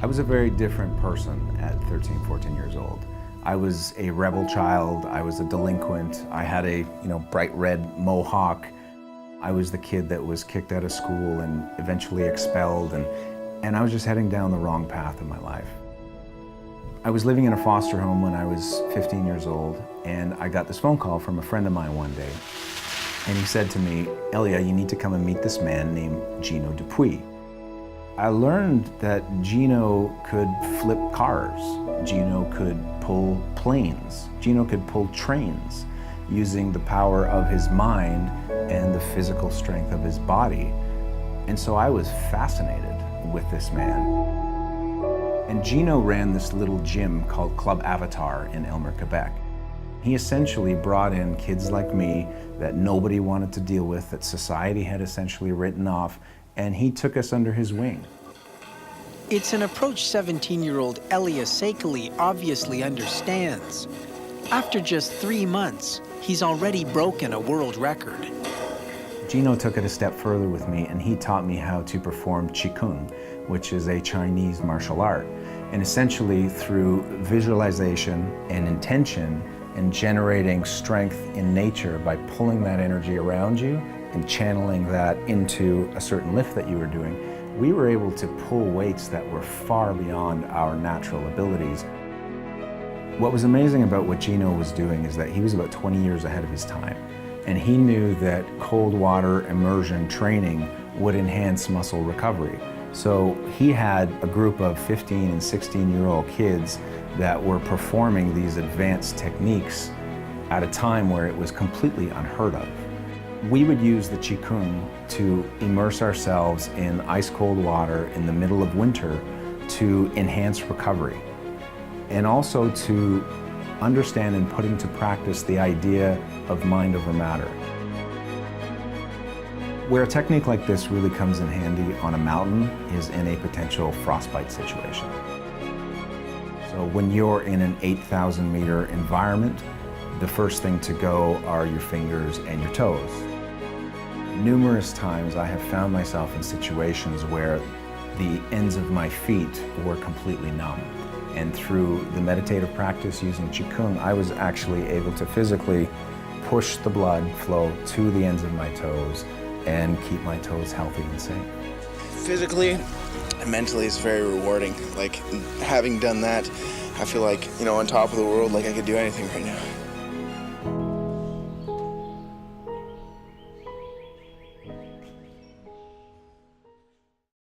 I was a very different person at 13, 14 years old. I was a rebel child, I was a delinquent, I had a bright red mohawk. I was the kid that was kicked out of school and eventually expelled, and I was just heading down the wrong path in my life. I was living in a foster home when I was 15 years old, and I got this phone call from a friend of mine one day. And he said to me, "Elia, you need to come and meet this man named Gino Dupuis." I learned that Gino could flip cars, Gino could pull planes, Gino could pull trains using the power of his mind and the physical strength of his body. And so I was fascinated with this man. And Gino ran this little gym called Club Avatar in Elmer, Quebec. He essentially brought in kids like me that nobody wanted to deal with, that society had essentially written off, and he took us under his wing. It's an approach 17-year-old Elia Sekeli obviously understands. After just 3 months, he's already broken a world record. Gino took it a step further with me, and he taught me how to perform Qigong, which is a Chinese martial art. And essentially, through visualization and intention and generating strength in nature by pulling that energy around you and channeling that into a certain lift that you were doing, we were able to pull weights that were far beyond our natural abilities. What was amazing about what Gino was doing is that he was about 20 years ahead of his time. And he knew that cold water immersion training would enhance muscle recovery. So he had a group of 15 and 16-year-old kids that were performing these advanced techniques at a time where it was completely unheard of. We would use the Qigong to immerse ourselves in ice-cold water in the middle of winter to enhance recovery, and also to understand and put into practice the idea of mind over matter. Where a technique like this really comes in handy on a mountain is in a potential frostbite situation. So when you're in an 8,000 meter environment, the first thing to go are your fingers and your toes. Numerous times I have found myself in situations where the ends of my feet were completely numb. And through the meditative practice using Qigong, I was actually able to physically push the blood flow to the ends of my toes and keep my toes healthy and safe. Physically and mentally, it's very rewarding. Like, having done that, I feel like, on top of the world, like I could do anything right now.